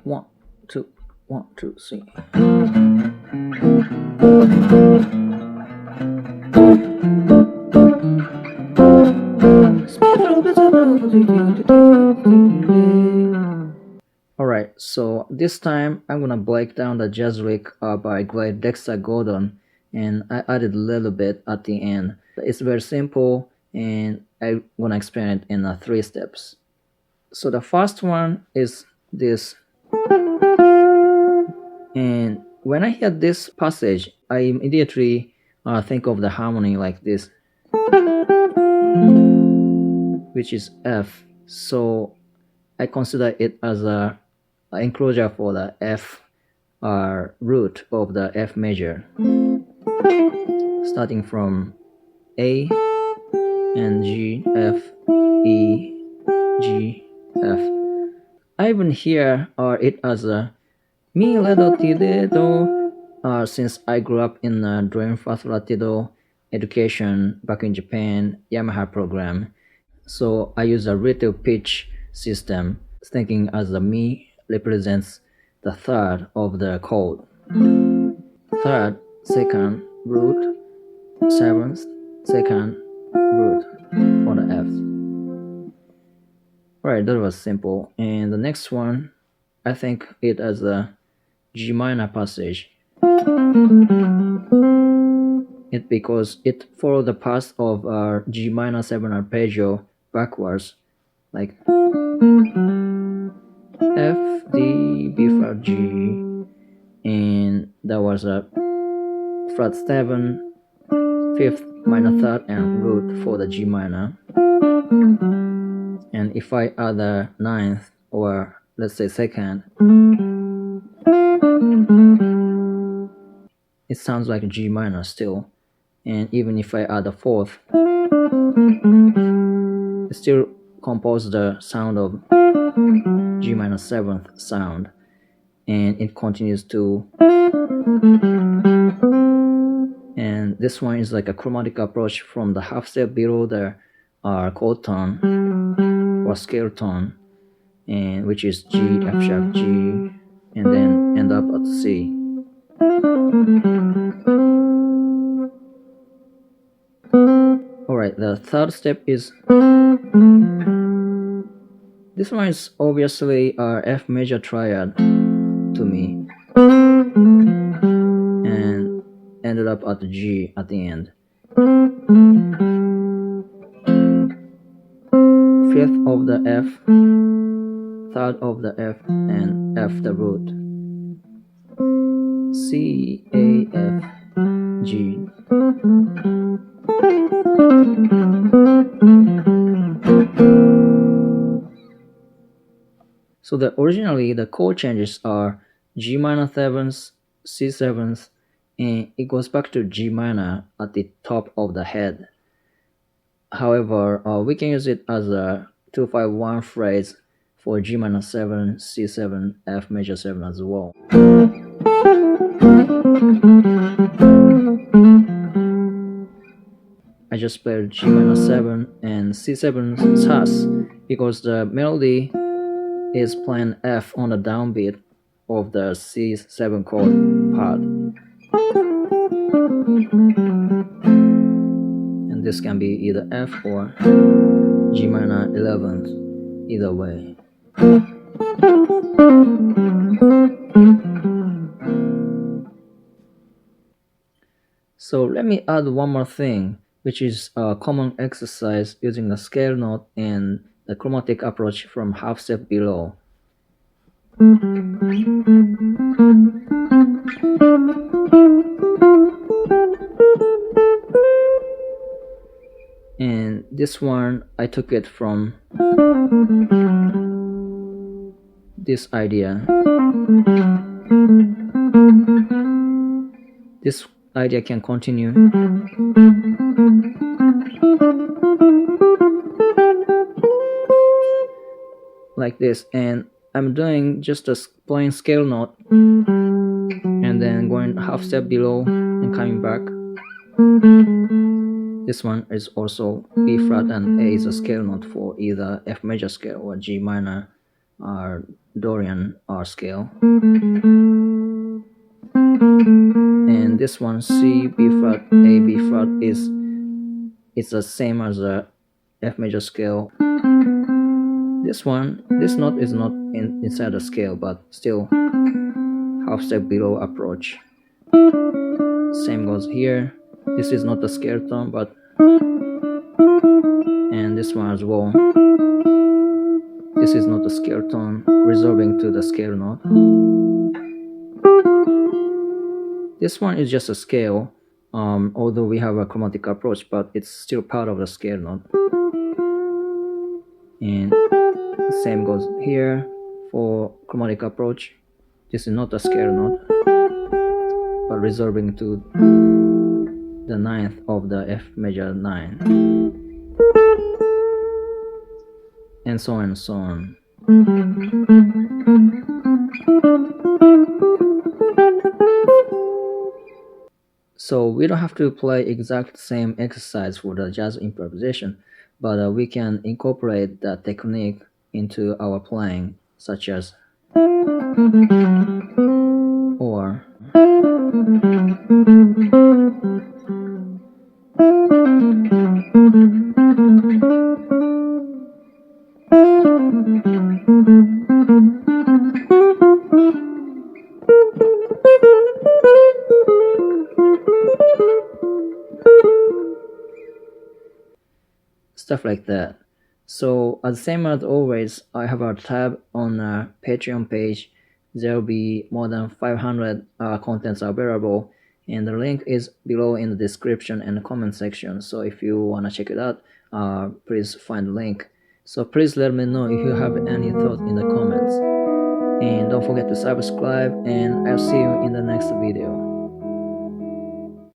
1, 2, 1, 2, 3. Alright, so this time I'm gonna break down the jazz lick by great Dexter Gordon, and I added a little bit at the end. It's very simple, and I'm gonna explain it in 3 steps. So the first one is this, and when I hear this passage, I immediately think of the harmony like this, which is F. So I consider it as a enclosure for the F root of the F major, starting from A and G, F, E, G, F. I even hear it as a Mi La Do Ti De Do, since I grew up in a Dream Fast Latido education back in Japan Yamaha program. So I use a retail pitch system, thinking as the Mi represents the third of the chord. Third, second, root, seventh, second, root for the F. Right, that was simple. And the next one, I think it as a G minor passage. It because it follows the path of our G minor 7 arpeggio backwards, like F, D, B flat, G, and that was a flat 7, 5th minor 3rd, and root for the G minor. And if I add the 9th, or let's say 2nd, it sounds like G minor still. And even if I add the 4th, it still composes the sound of G minor 7th sound, and it continues to, and this one is like a chromatic approach from the half step below the chord tone or scale tone, and which is G, F sharp, G, and then end up at C. Alright, the third step is, this one is obviously F major triad to me, and ended up at G at the end. 5th of the F, 3rd of the F, and F the root. C, A, F, G. So originally the chord changes are G minor 7th, C 7th, and it goes back to G minor at the top of the head. However, we can use it as a 2-5-1 phrase for G minor 7, C 7, F major 7 as well. I just played G minor 7 and C 7 sus because the melody is playing F on the downbeat of the C 7 chord part. And this can be either F or G minor 11th, either way. So let me add one more thing, which is a common exercise using the scale note and the chromatic approach from half step below. And this one, I took it from this idea. This idea can continue like this, and I'm doing just a plain scale note and then going half step below and coming back. This one is also B flat, and A is a scale note for either F major scale or G minor Dorian R scale. And this one, C, B flat, A, B flat, it's the same as the F major scale. This note is not inside the scale, but still half step below approach. Same goes here. This is not the scale tone, but and this one as well. This is not the scale tone, resolving to the scale note. This one is just a scale, although we have a chromatic approach, but it's still part of the scale note. And the same goes here for chromatic approach. This is not a scale note, but resolving to the ninth of the F major 9, and so on and so on. So we don't have to play exact same exercise for the jazz improvisation, but we can incorporate that technique into our playing, such as or stuff like that. So as same as always, I have a tab on a Patreon page. There will be more than 500 contents available, and the link is below in the description and the comment section. So if you want to check it out, please find the link. So please let me know if you have any thoughts in the comments, and don't forget to subscribe, and I'll see you in the next video.